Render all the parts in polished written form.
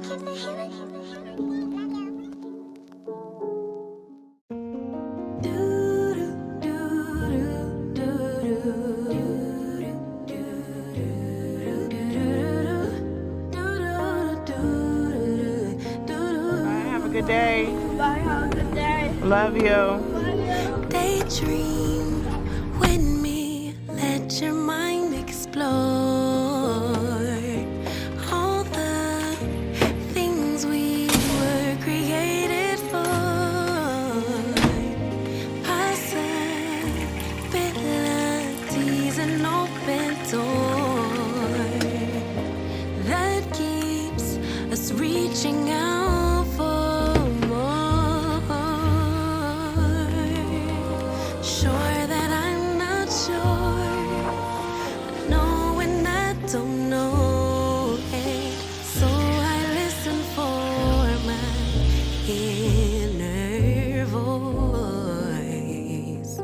Have a good day. Bye, have a good day. Love you. Love you. Daydream with me, let your mind explore all the things we were created for. Possibilities, an open door that keeps us reaching out for more. Sure that I'm not sure, knowing I don't know. Hey, so I listen for my inner voice.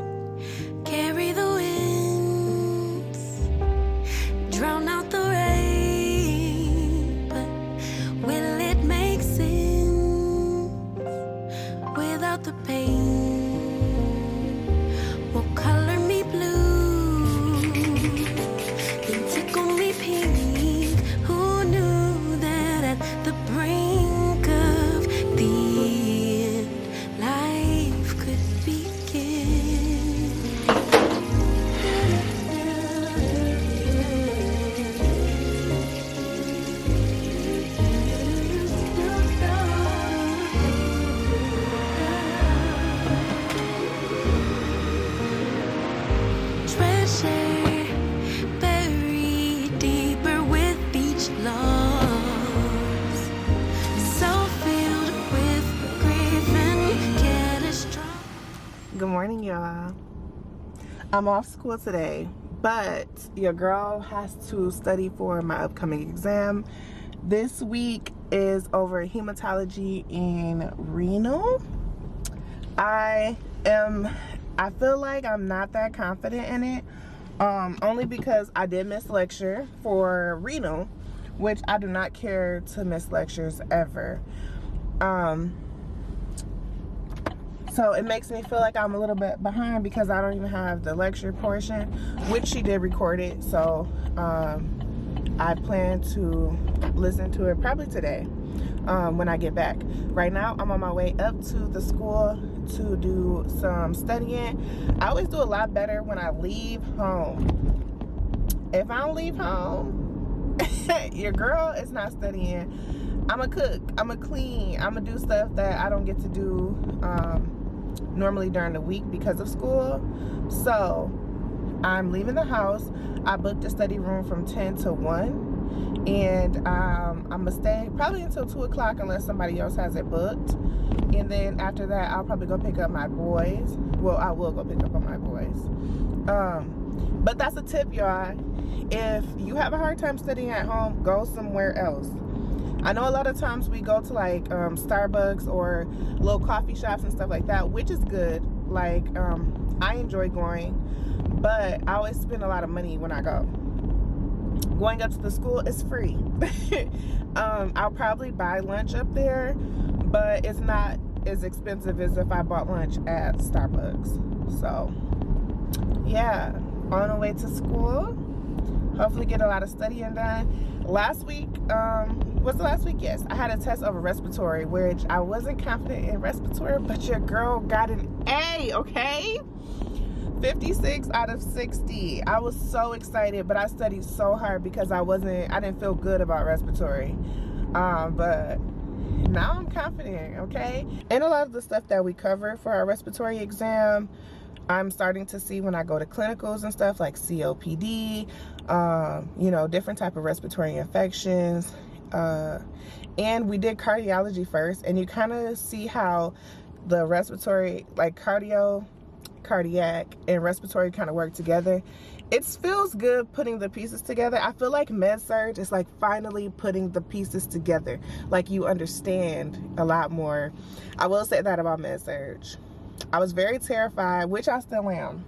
Carry the winds, drown out the rain, but will it make sense without the pain? Will color me blue, then tickle me pink. Who knew that at the brink of the end, life could begin? Treasure buried deeper with each loss, so filled with grief and catastrophe. Good morning, y'all. I'm off school today, but your girl has to study for my upcoming exam. This week is over hematology and renal. I feel like I'm not that confident in it, only because I did miss lecture for renal, which I do not care to miss lectures ever. So it makes me feel like I'm a little bit behind because I don't even have the lecture portion, which she did record it. So I plan to listen to it probably today when I get back. Right now, I'm on my way up to the school to do some studying. I always do a lot better when I leave home. If I don't leave home, your girl is not studying. I'm a cook, I'm a clean, I'm gonna do stuff that I don't get to do normally during the week because of school. So I'm leaving the house. I booked a study room from 10 to 1, and I'm gonna stay probably until 2 o'clock unless somebody else has it booked. And then after that, I'll probably go pick up my boys. Well, I will go pick up on my boys. But that's a tip, y'all. If you have a hard time studying at home, go somewhere else. I know a lot of times we go to like Starbucks or little coffee shops and stuff like that, which is good. Like I enjoy going, but I always spend a lot of money when I go. Going up to the school is free. I'll probably buy lunch up there, but it's not as expensive as if I bought lunch at Starbucks. So yeah, on the way to school. Hopefully get a lot of studying done. Last week, was the last week? Yes. I had a test over respiratory, which I wasn't confident in respiratory, but your girl got an A, okay? 56 out of 60. I was so excited, but I studied so hard because I didn't feel good about respiratory. But now I'm confident, okay? And a lot of the stuff that we cover for our respiratory exam, I'm starting to see when I go to clinicals and stuff like COPD, you know, different type of respiratory infections. And we did cardiology first, and you kind of see how the respiratory, like cardiac and respiratory kind of work together. It feels good putting the pieces together. I feel like med-surg is like finally putting the pieces together. Like you understand a lot more. I will say that about med-surg. I was very terrified, which I still am.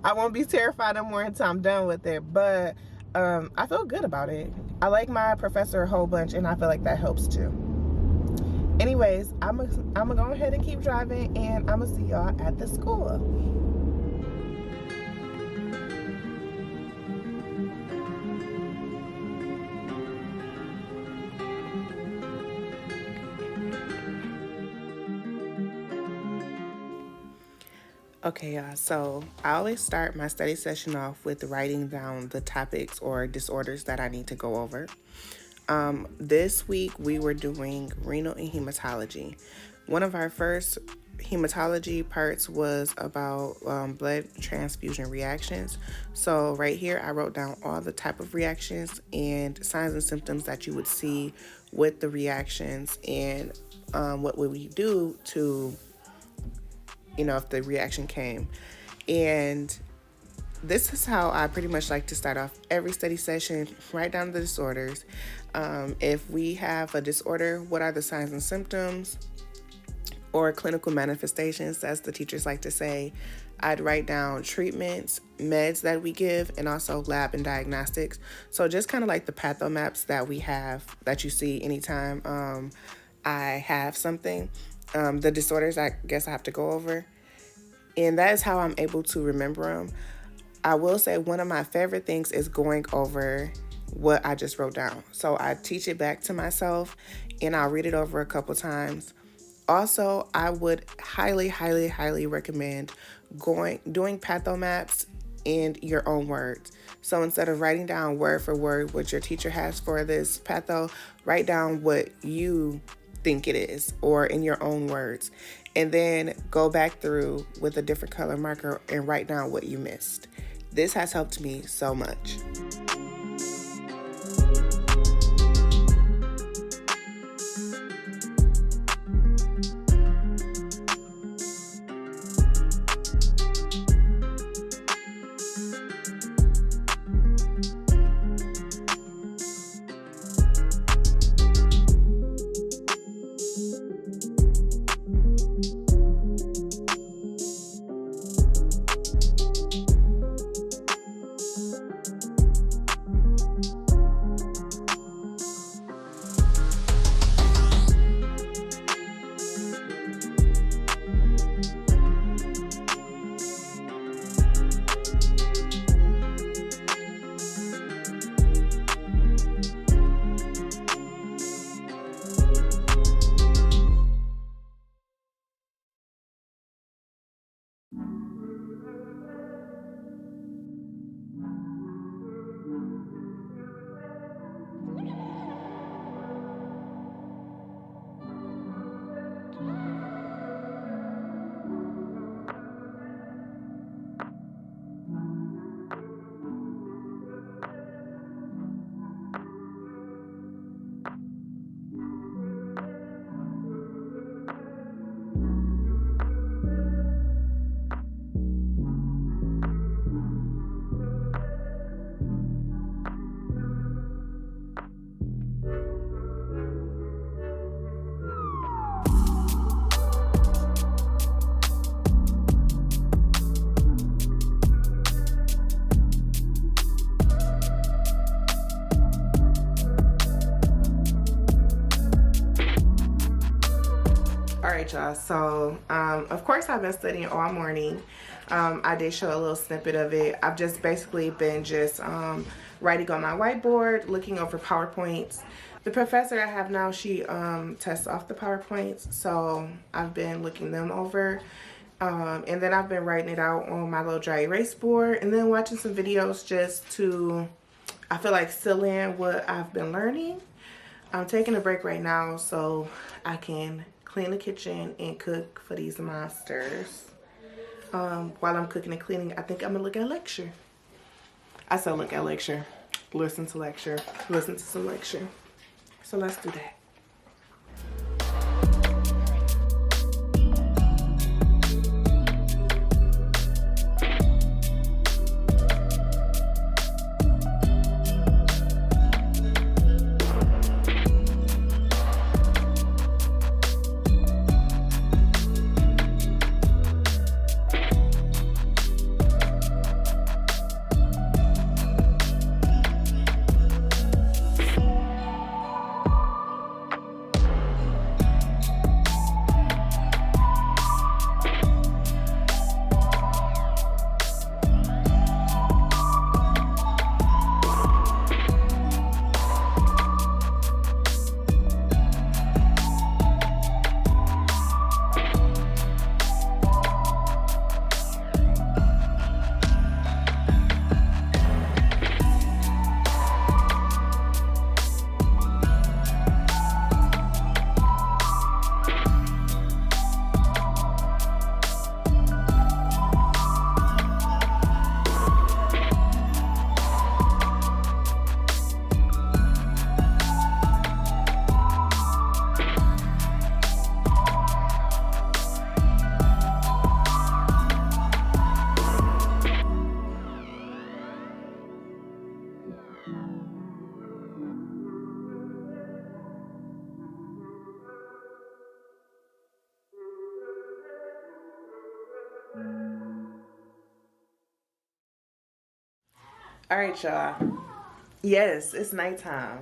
I won't be terrified no more until I'm done with it, but I feel good about it. I like my professor a whole bunch, and I feel like that helps too. Anyways, I'm gonna go ahead and keep driving, and I'm gonna see y'all at the school. Okay, y'all, so I always start my study session off with writing down the topics or disorders that I need to go over. This week we were doing renal and hematology. One of our first hematology parts was about blood transfusion reactions. So right here I wrote down all the type of reactions and signs and symptoms that you would see with the reactions, and what would we do to, if the reaction came. And this is how I pretty much like to start off every study session, write down the disorders. If we have a disorder, what are the signs and symptoms or clinical manifestations, as the teachers like to say. I'd write down treatments, meds that we give, and also lab and diagnostics. So just kind of like the patho maps that we have, that you see anytime I have something. The disorders, I guess I have to go over. And that is how I'm able to remember them. I will say one of my favorite things is going over what I just wrote down. So I teach it back to myself, and I'll read it over a couple times. Also, I would highly, highly, highly recommend doing patho maps in your own words. So instead of writing down word for word what your teacher has for this patho, write down what you think it is, or in your own words, and then go back through with a different color marker and write down what you missed. This has helped me so much. Alright, y'all, so of course I've been studying all morning. I did show a little snippet of it. I've just basically been writing on my whiteboard, looking over PowerPoints. The professor I have now, she tests off the PowerPoints, so I've been looking them over. And then I've been writing it out on my little dry erase board, and then watching some videos just to, I feel like, seal in what I've been learning. I'm taking a break right now so I can clean the kitchen and cook for these monsters. While I'm cooking and cleaning, I think I'm gonna look at lecture. I said look at lecture. Listen to lecture. Listen to some lecture. So let's do that. All right, y'all. Yes, it's nighttime.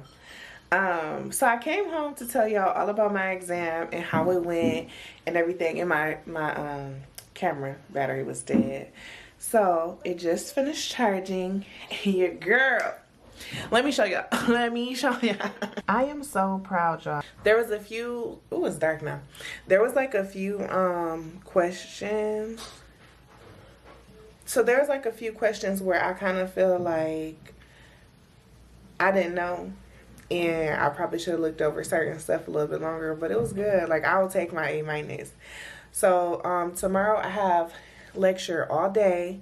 So I came home to tell y'all all about my exam and how it went and everything. And my camera battery was dead. So it just finished charging. And your girl, let me show y'all. Let me show y'all. I am so proud, y'all. There was a few, ooh, it's dark now. There was like a few questions. So there's like a few questions where I kind of feel like I didn't know. And I probably should have looked over certain stuff a little bit longer, but it was good. Like, I will take my A-. So, tomorrow I have lecture all day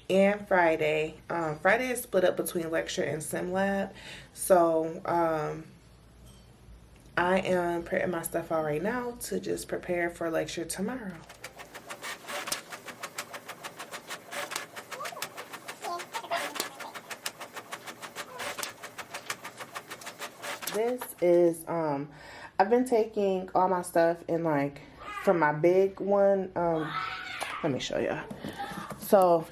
and Friday. Friday is split up between lecture and sim lab. So, I am printing my stuff out right now to just prepare for lecture tomorrow. This is, I've been taking all my stuff in like, from my big one, let me show you. So,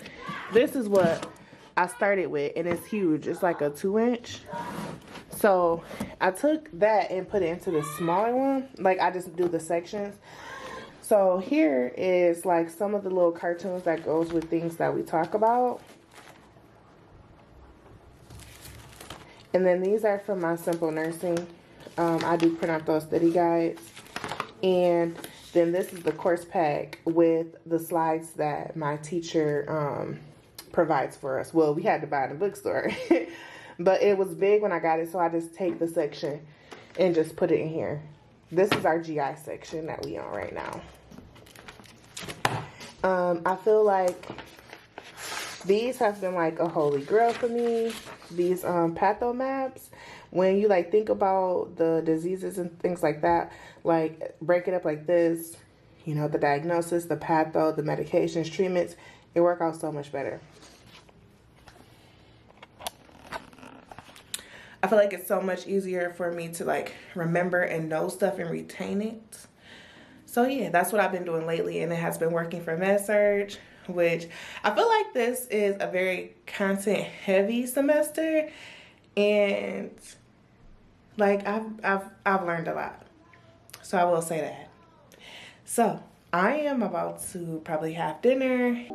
this is what I started with, and it's huge. It's like a 2-inch. So, I took that and put it into the smaller one. Like, I just do the sections. So, here is like some of the little cartoons that goes with things that we talk about. And then these are from my simple nursing. I do print out those study guides. And then this is the course pack with the slides that my teacher provides for us. Well, we had to buy it in the bookstore. But it was big when I got it, so I just take the section and just put it in here. This is our GI section that we on right now. I feel like these have been like a holy grail for me. These patho maps, when you like think about the diseases and things like that, like break it up like this, you know, the diagnosis, the patho, the medications, treatments, it work out so much better. I feel like it's so much easier for me to like remember and know stuff and retain it. So yeah, that's what I've been doing lately, and it has been working for Surg, which I feel like this is a very content heavy semester, and like I've learned a lot. So I will say that. So I am about to probably have dinner.